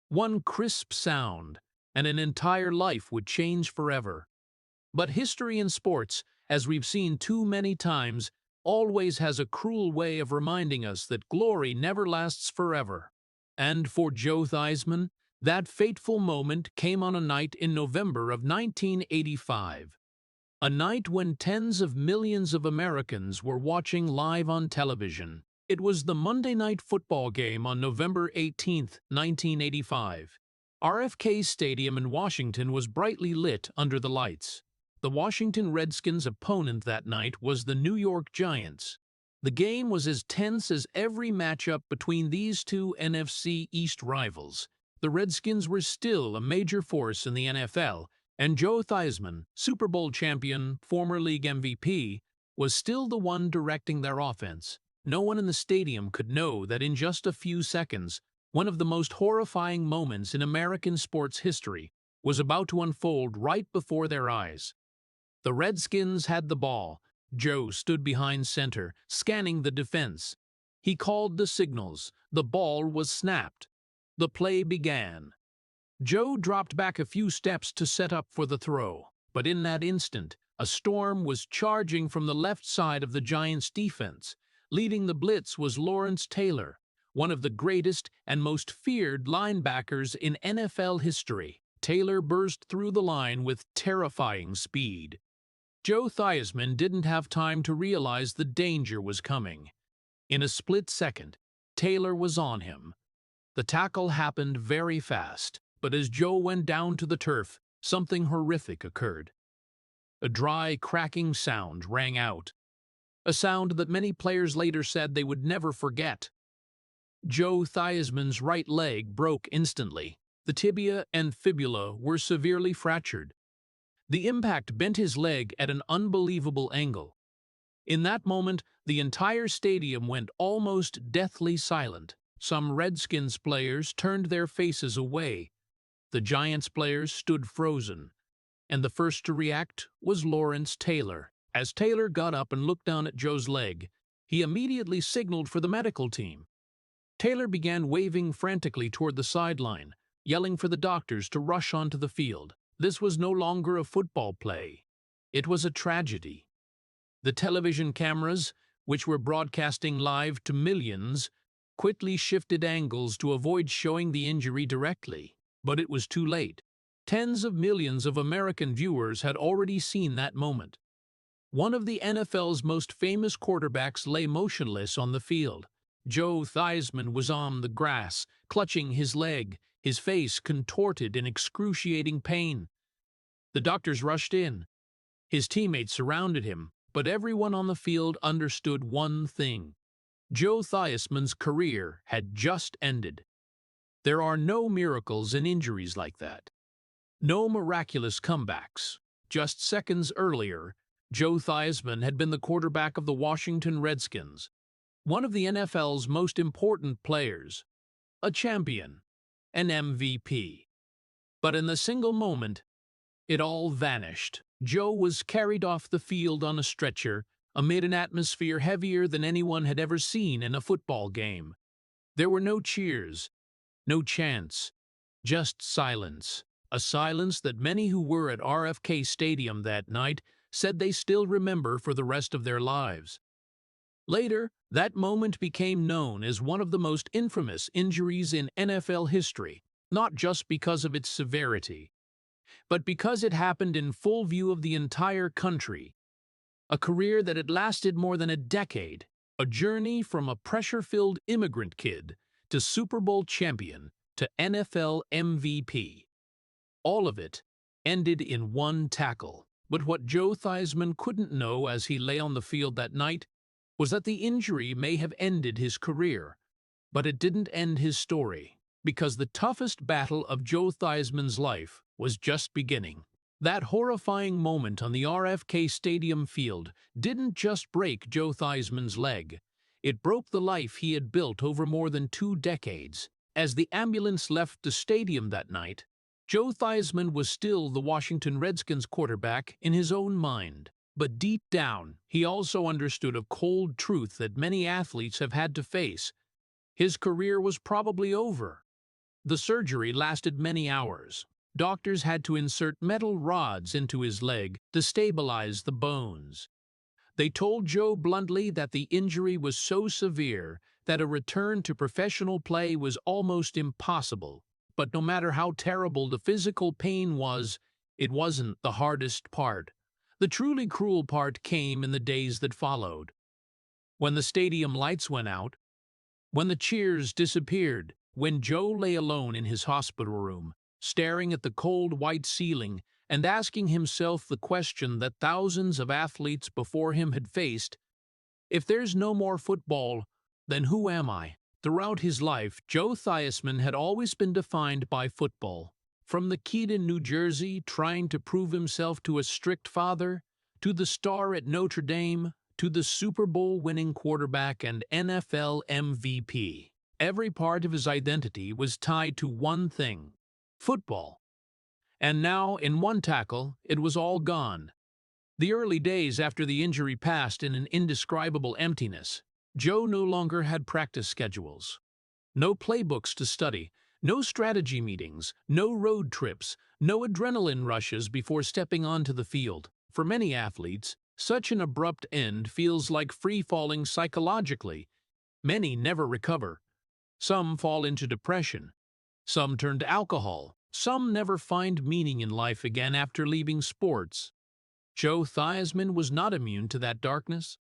one crisp sound, and an entire life would change forever. But history in sports, as we've seen too many times, always has a cruel way of reminding us that glory never lasts forever. And for Joe Theismann, that fateful moment came on a night in November of 1985. A night when tens of millions of Americans were watching live on television. It was the Monday Night Football game on November 18, 1985. RFK Stadium in Washington was brightly lit under the lights. The Washington Redskins' opponent that night was the New York Giants. The game was as tense as every matchup between these two NFC East rivals. The Redskins were still a major force in the NFL, and Joe Theismann, Super Bowl champion, former league MVP, was still the one directing their offense. No one in the stadium could know that in just a few seconds, one of the most horrifying moments in American sports history was about to unfold right before their eyes. The Redskins had the ball. Joe stood behind center, scanning the defense. He called the signals. The ball was snapped. The play began. Joe dropped back a few steps to set up for the throw, but in that instant, a storm was charging from the left side of the Giants' defense. Leading the blitz was Lawrence Taylor, one of the greatest and most feared linebackers in NFL history. Taylor burst through the line with terrifying speed. Joe Theismann didn't have time to realize the danger was coming. In a split second, Taylor was on him. The tackle happened very fast, but as Joe went down to the turf, something horrific occurred. A dry, cracking sound rang out, a sound that many players later said they would never forget. Joe Theismann's right leg broke instantly. The tibia and fibula were severely fractured. The impact bent his leg at an unbelievable angle. In that moment, the entire stadium went almost deathly silent. Some Redskins players turned their faces away. The Giants players stood frozen. And the first to react was Lawrence Taylor. As Taylor got up and looked down at Joe's leg, he immediately signaled for the medical team. Taylor began waving frantically toward the sideline, yelling for the doctors to rush onto the field. This was no longer a football play. It was a tragedy. The television cameras, which were broadcasting live to millions, quickly shifted angles to avoid showing the injury directly. But it was too late. Tens of millions of American viewers had already seen that moment. One of the NFL's most famous quarterbacks lay motionless on the field. Joe Theismann was on the grass, clutching his leg, his face contorted in excruciating pain. The doctors rushed in. His teammates surrounded him, but everyone on the field understood one thing. Joe Theismann's career had just ended. There are no miracles in injuries like that. No miraculous comebacks. Just seconds earlier, Joe Theismann had been the quarterback of the Washington Redskins, one of the NFL's most important players, a champion, an MVP. But in the single moment, it all vanished. Joe was carried off the field on a stretcher amid an atmosphere heavier than anyone had ever seen in a football game. There were no cheers, no chants, just silence. A silence that many who were at RFK Stadium that night said they still remember for the rest of their lives. Later, that moment became known as one of the most infamous injuries in NFL history, not just because of its severity, but because it happened in full view of the entire country. A career that had lasted more than a decade, a journey from a pressure-filled immigrant kid to Super Bowl champion to NFL MVP. All of it ended in one tackle. But what Joe Theismann couldn't know as he lay on the field that night was that the injury may have ended his career, but it didn't end his story, because the toughest battle of Joe Theismann's life was just beginning. That horrifying moment on the RFK Stadium field didn't just break Joe Theismann's leg. It broke the life he had built over more than 2 decades. As the ambulance left the stadium that night, Joe Theismann was still the Washington Redskins quarterback in his own mind. But deep down, he also understood a cold truth that many athletes have had to face. His career was probably over. The surgery lasted many hours. Doctors had to insert metal rods into his leg to stabilize the bones. They told Joe bluntly that the injury was so severe that a return to professional play was almost impossible. But no matter how terrible the physical pain was, it wasn't the hardest part. The truly cruel part came in the days that followed. When the stadium lights went out, when the cheers disappeared, when Joe lay alone in his hospital room, staring at the cold white ceiling and asking himself the question that thousands of athletes before him had faced, if there's no more football, then who am I? Throughout his life, Joe Theismann had always been defined by football. From the kid in New Jersey trying to prove himself to a strict father, to the star at Notre Dame, to the Super Bowl winning quarterback and NFL MVP. Every part of his identity was tied to one thing: football. And now, in one tackle, it was all gone. The early days after the injury passed in an indescribable emptiness. Joe no longer had practice schedules. No playbooks to study, no strategy meetings, no road trips, no adrenaline rushes before stepping onto the field. For many athletes, such an abrupt end feels like free-falling psychologically. Many never recover. Some fall into depression. Some turn to alcohol. Some never find meaning in life again after leaving sports. Joe Theismann was not immune to that darkness.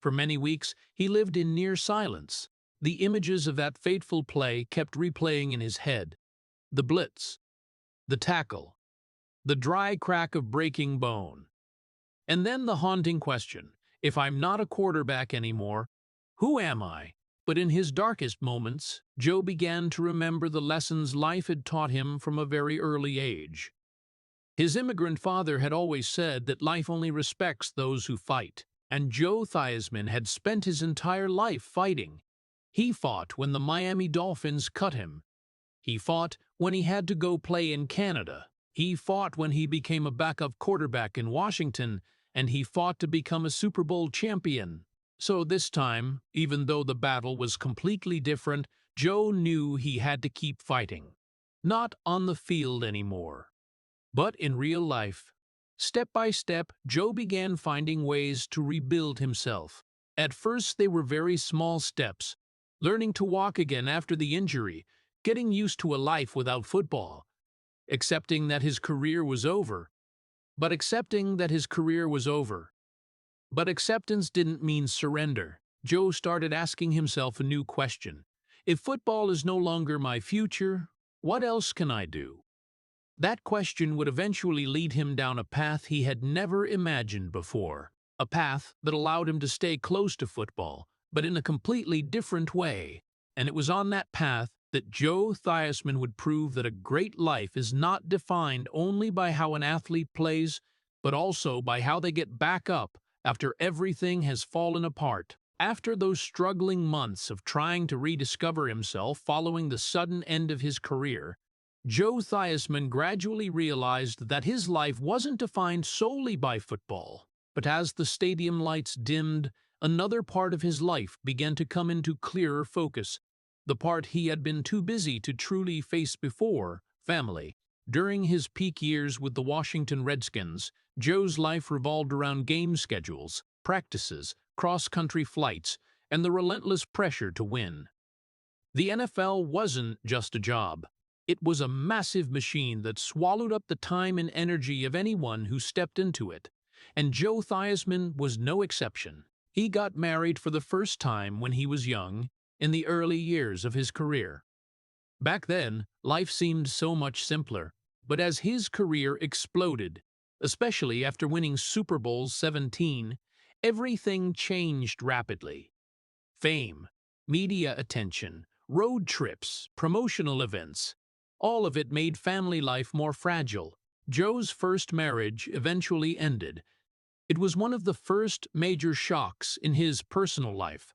For many weeks, he lived in near silence. The images of that fateful play kept replaying in his head. The blitz, the tackle, the dry crack of breaking bone. And then the haunting question: if I'm not a quarterback anymore, who am I? But in his darkest moments, Joe began to remember the lessons life had taught him from a very early age. His immigrant father had always said that life only respects those who fight, and Joe Theismann had spent his entire life fighting. He fought when the Miami Dolphins cut him. He fought when he had to go play in Canada. He fought when he became a backup quarterback in Washington, and he fought to become a Super Bowl champion. So this time, even though the battle was completely different, Joe knew he had to keep fighting. Not on the field anymore, but in real life. Step by step, Joe began finding ways to rebuild himself. At first, they were very small steps: learning to walk again after the injury, getting used to a life without football, accepting that his career was over. But acceptance didn't mean surrender. Joe started asking himself a new question: if football is no longer my future, what else can I do? That question would eventually lead him down a path he had never imagined before, a path that allowed him to stay close to football, but in a completely different way. And it was on that path that Joe Theismann would prove that a great life is not defined only by how an athlete plays, but also by how they get back up after everything has fallen apart. After those struggling months of trying to rediscover himself following the sudden end of his career, Joe Theismann gradually realized that his life wasn't defined solely by football. But as the stadium lights dimmed, another part of his life began to come into clearer focus. The part he had been too busy to truly face before: family. During his peak years with the Washington Redskins, Joe's life revolved around game schedules, practices, cross-country flights, and the relentless pressure to win. The NFL wasn't just a job. It was a massive machine that swallowed up the time and energy of anyone who stepped into it. And Joe Theismann was no exception. He got married for the first time when he was young, in the early years of his career. Back then, life seemed so much simpler. But as his career exploded, especially after winning Super Bowl XVII, everything changed rapidly. Fame, media attention, road trips, promotional events, all of it made family life more fragile. Joe's first marriage eventually ended. It was one of the first major shocks in his personal life.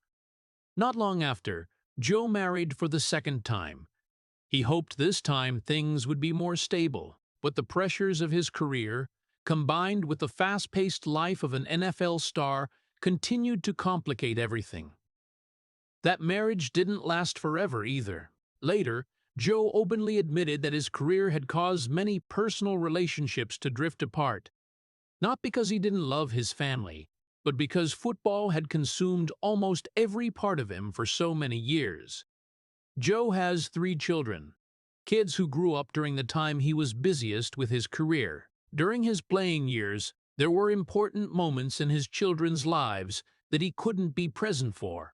Not long after, Joe married for the second time. He hoped this time things would be more stable, but the pressures of his career, combined with the fast-paced life of an NFL star, continued to complicate everything. That marriage didn't last forever either. Later, Joe openly admitted that his career had caused many personal relationships to drift apart, not because he didn't love his family, but because football had consumed almost every part of him for so many years. Joe has 3 children, kids who grew up during the time he was busiest with his career. During his playing years, there were important moments in his children's lives that he couldn't be present for.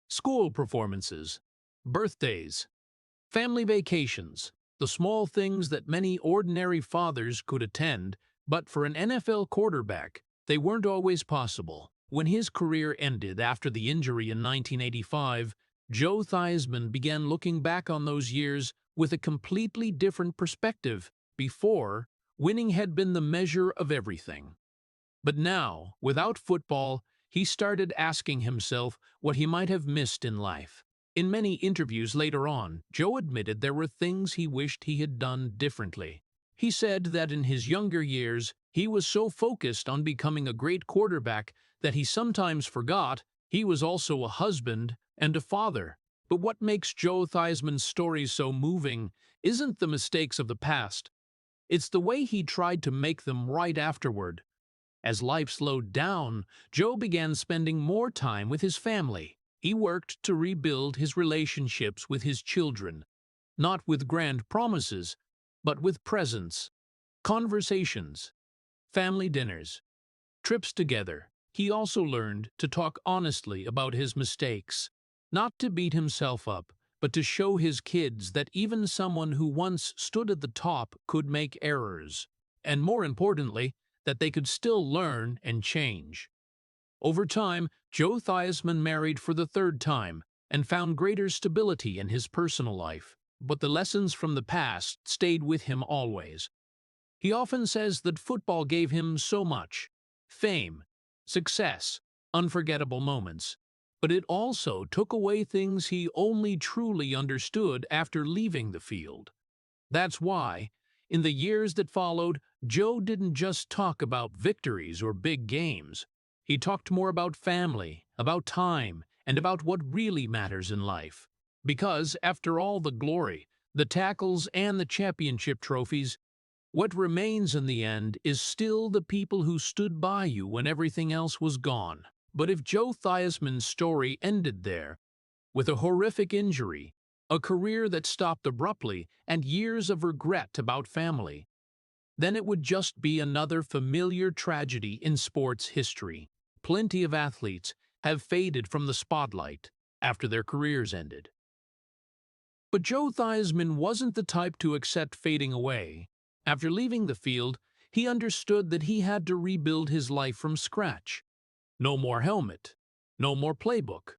School performances, birthdays, family vacations, the small things that many ordinary fathers could attend, but for an NFL quarterback, they weren't always possible. When his career ended after the injury in 1985, Joe Theismann began looking back on those years with a completely different perspective. Before, winning had been the measure of everything. But now, without football, he started asking himself what he might have missed in life. In many interviews later on, Joe admitted there were things he wished he had done differently. He said that in his younger years, he was so focused on becoming a great quarterback that he sometimes forgot he was also a husband and a father. But what makes Joe Theismann's stories so moving isn't the mistakes of the past. It's the way he tried to make them right afterward. As life slowed down, Joe began spending more time with his family. He worked to rebuild his relationships with his children, not with grand promises, but with presence, conversations, family dinners, trips together. He also learned to talk honestly about his mistakes, not to beat himself up, but to show his kids that even someone who once stood at the top could make errors, and more importantly, that they could still learn and change. Over time, Joe Theismann married for the third time and found greater stability in his personal life, but the lessons from the past stayed with him always. He often says that football gave him so much: fame, success, unforgettable moments. But it also took away things he only truly understood after leaving the field. That's why, in the years that followed, Joe didn't just talk about victories or big games. He talked more about family, about time, and about what really matters in life. Because, after all the glory, the tackles, and the championship trophies, what remains in the end is still the people who stood by you when everything else was gone. But if Joe Theismann's story ended there, with a horrific injury, a career that stopped abruptly, and years of regret about family, then it would just be another familiar tragedy in sports history. Plenty of athletes have faded from the spotlight after their careers ended. But Joe Theismann wasn't the type to accept fading away. After leaving the field, he understood that he had to rebuild his life from scratch. No more helmet, no more playbook,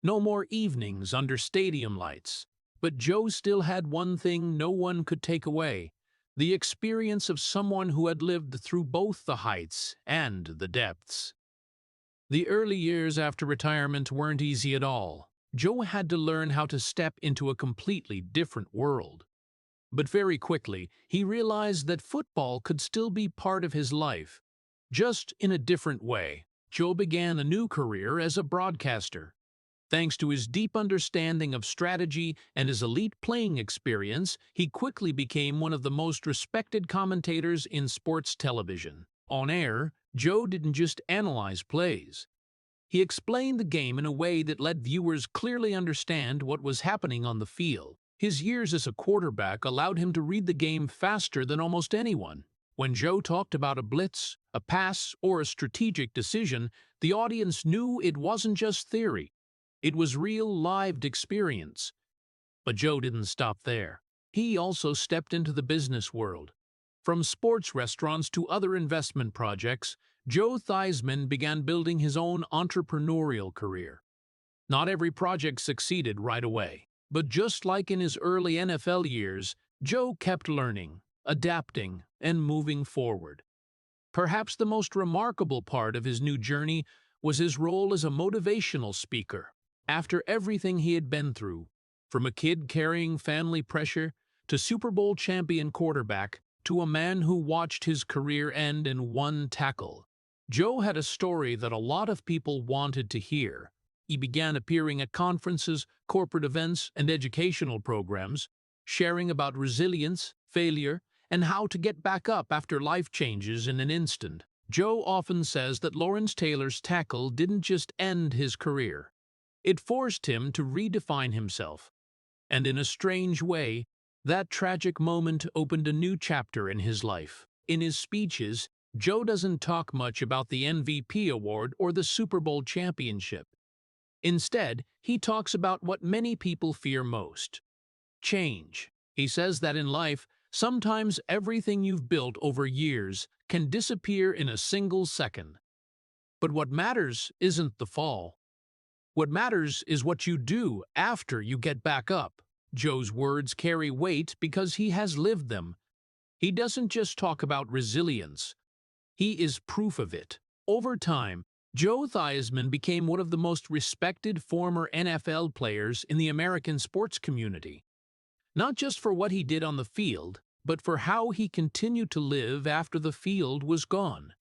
no more evenings under stadium lights. But Joe still had one thing no one could take away: the experience of someone who had lived through both the heights and the depths. The early years after retirement weren't easy at all. Joe had to learn how to step into a completely different world. But very quickly, he realized that football could still be part of his life, just in a different way. Joe began a new career as a broadcaster. Thanks to his deep understanding of strategy and his elite playing experience, he quickly became one of the most respected commentators in sports television. On air, Joe didn't just analyze plays. He explained the game in a way that let viewers clearly understand what was happening on the field. His years as a quarterback allowed him to read the game faster than almost anyone. When Joe talked about a blitz, a pass, or a strategic decision, the audience knew it wasn't just theory. It was real, lived experience. But Joe didn't stop there. He also stepped into the business world. From sports restaurants to other investment projects, Joe Theismann began building his own entrepreneurial career. Not every project succeeded right away, but just like in his early NFL years, Joe kept learning, adapting, and moving forward. Perhaps the most remarkable part of his new journey was his role as a motivational speaker. After everything he had been through, from a kid carrying family pressure to Super Bowl champion quarterback to a man who watched his career end in one tackle, Joe had a story that a lot of people wanted to hear. He began appearing at conferences, corporate events, and educational programs, sharing about resilience, failure, and how to get back up after life changes in an instant. Joe often says that Lawrence Taylor's tackle didn't just end his career. It forced him to redefine himself. And in a strange way, that tragic moment opened a new chapter in his life. In his speeches, Joe doesn't talk much about the MVP award or the Super Bowl championship. Instead, he talks about what many people fear most: change. He says that in life, sometimes everything you've built over years can disappear in a single second. But what matters isn't the fall. What matters is what you do after you get back up. Joe's words carry weight because he has lived them. He doesn't just talk about resilience. He is proof of it. Over time, Joe Theismann became one of the most respected former NFL players in the American sports community. Not just for what he did on the field, but for how he continued to live after the field was gone.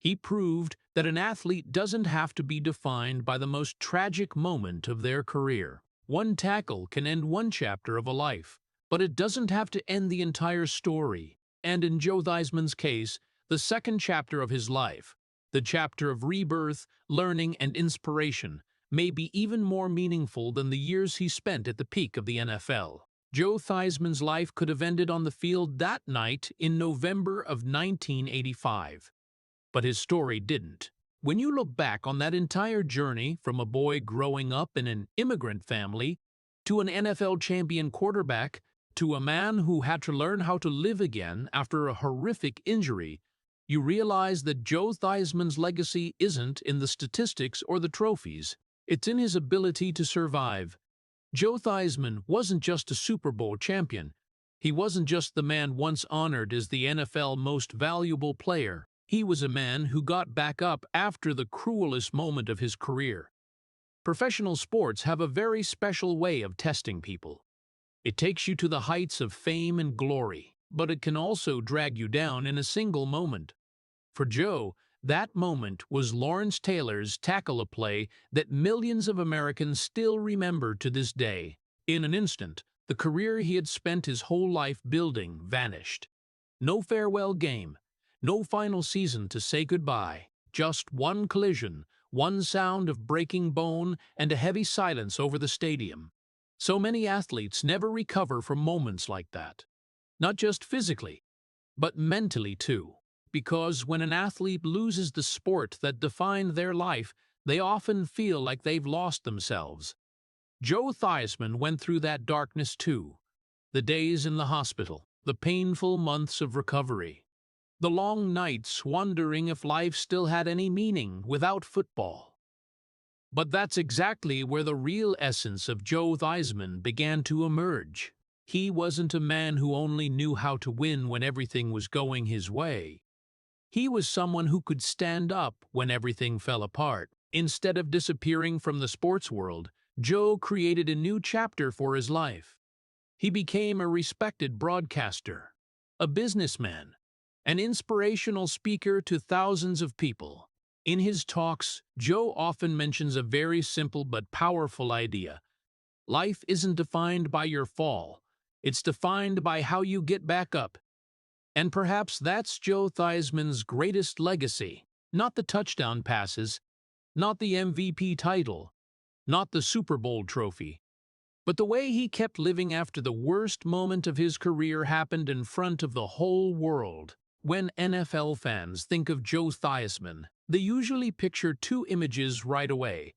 He proved that an athlete doesn't have to be defined by the most tragic moment of their career. One tackle can end one chapter of a life, but it doesn't have to end the entire story. And in Joe Theismann's case, the second chapter of his life, the chapter of rebirth, learning, and inspiration, may be even more meaningful than the years he spent at the peak of the NFL. Joe Theismann's life could have ended on the field that night in November of 1985. But his story didn't. When you look back on that entire journey, from a boy growing up in an immigrant family to an NFL champion quarterback to a man who had to learn how to live again after a horrific injury, you realize that Joe Theismann's legacy isn't in the statistics or the trophies. It's in his ability to survive. Joe Theismann wasn't just a Super Bowl champion. He wasn't just the man once honored as the NFL most valuable player. He was a man who got back up after the cruelest moment of his career. Professional sports have a very special way of testing people. It takes you to the heights of fame and glory, but it can also drag you down in a single moment. For Joe, that moment was Lawrence Taylor's tackle play that millions of Americans still remember to this day. In an instant, the career he had spent his whole life building vanished. No farewell game, no final season to say goodbye, just one collision, one sound of breaking bone, and a heavy silence over the stadium. So many athletes never recover from moments like that. Not just physically, but mentally too. Because when an athlete loses the sport that defined their life, they often feel like they've lost themselves. Joe Theismann went through that darkness too. The days in the hospital, the painful months of recovery, the long nights wondering if life still had any meaning without football. But that's exactly where the real essence of Joe Theismann began to emerge. He wasn't a man who only knew how to win when everything was going his way. He was someone who could stand up when everything fell apart. Instead of disappearing from the sports world, Joe created a new chapter for his life. He became a respected broadcaster, a businessman, an inspirational speaker to thousands of people. In his talks, Joe often mentions a very simple but powerful idea. Life isn't defined by your fall. It's defined by how you get back up. And perhaps that's Joe Theismann's greatest legacy. Not the touchdown passes, not the MVP title, not the Super Bowl trophy, but the way he kept living after the worst moment of his career happened in front of the whole world. When NFL fans think of Joe Theismann, they usually picture two images right away.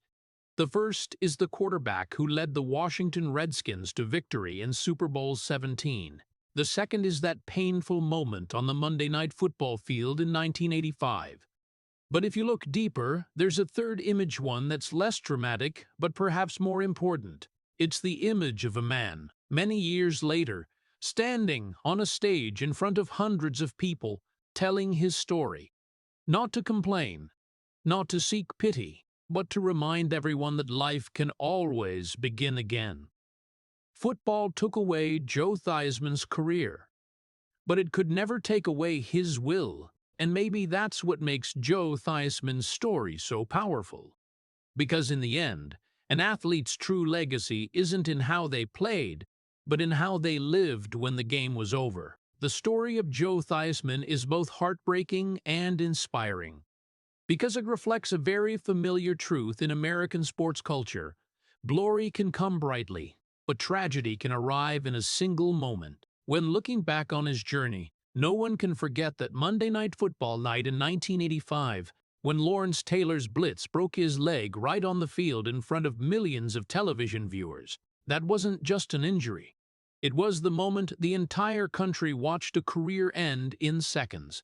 The first is the quarterback who led the Washington Redskins to victory in Super Bowl XVII. The second is that painful moment on the Monday Night Football field in 1985. But if you look deeper, there's a third image, one that's less dramatic, but perhaps more important. It's the image of a man, many years later, standing on a stage in front of hundreds of people, telling his story. Not to complain, not to seek pity, but to remind everyone that life can always begin again. Football took away Joe Theismann's career, but it could never take away his will, and maybe that's what makes Joe Theismann's story so powerful. Because in the end, an athlete's true legacy isn't in how they played, but in how they lived when the game was over. The story of Joe Theismann is both heartbreaking and inspiring, because it reflects a very familiar truth in American sports culture. Glory can come brightly, but tragedy can arrive in a single moment. When looking back on his journey, no one can forget that Monday Night Football night in 1985, when Lawrence Taylor's blitz broke his leg right on the field in front of millions of television viewers. That wasn't just an injury. It was the moment the entire country watched a career end in seconds.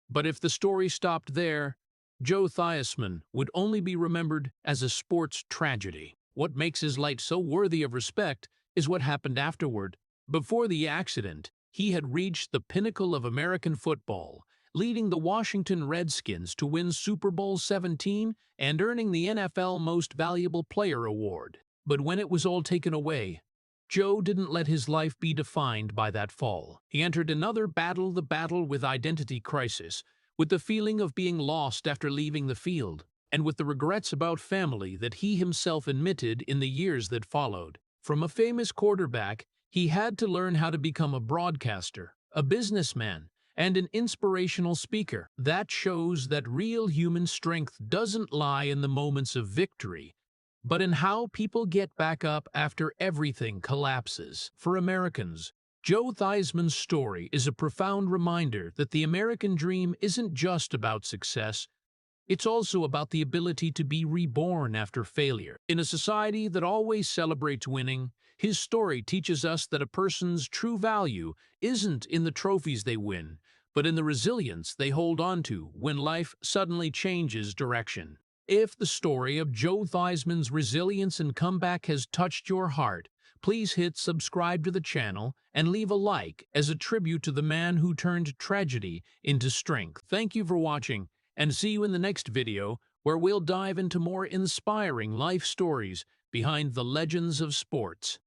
But if the story stopped there, Joe Theismann would only be remembered as a sports tragedy. What makes his life so worthy of respect is what happened afterward. Before the accident, he had reached the pinnacle of American football, leading the Washington Redskins to win Super Bowl XVII and earning the NFL Most Valuable Player award. But when it was all taken away, Joe didn't let his life be defined by that fall. He entered another battle, the battle with identity crisis, with the feeling of being lost after leaving the field, and with the regrets about family that he himself admitted in the years that followed. From a famous quarterback, he had to learn how to become a broadcaster, a businessman, and an inspirational speaker. That shows that real human strength doesn't lie in the moments of victory, but in how people get back up after everything collapses. For Americans, Joe Theismann's story is a profound reminder that the American dream isn't just about success, it's also about the ability to be reborn after failure. In a society that always celebrates winning, his story teaches us that a person's true value isn't in the trophies they win, but in the resilience they hold on to when life suddenly changes direction. If the story of Joe Theismann's resilience and comeback has touched your heart, please hit subscribe to the channel and leave a like as a tribute to the man who turned tragedy into strength. Thank you for watching, and see you in the next video, where we'll dive into more inspiring life stories behind the legends of sports.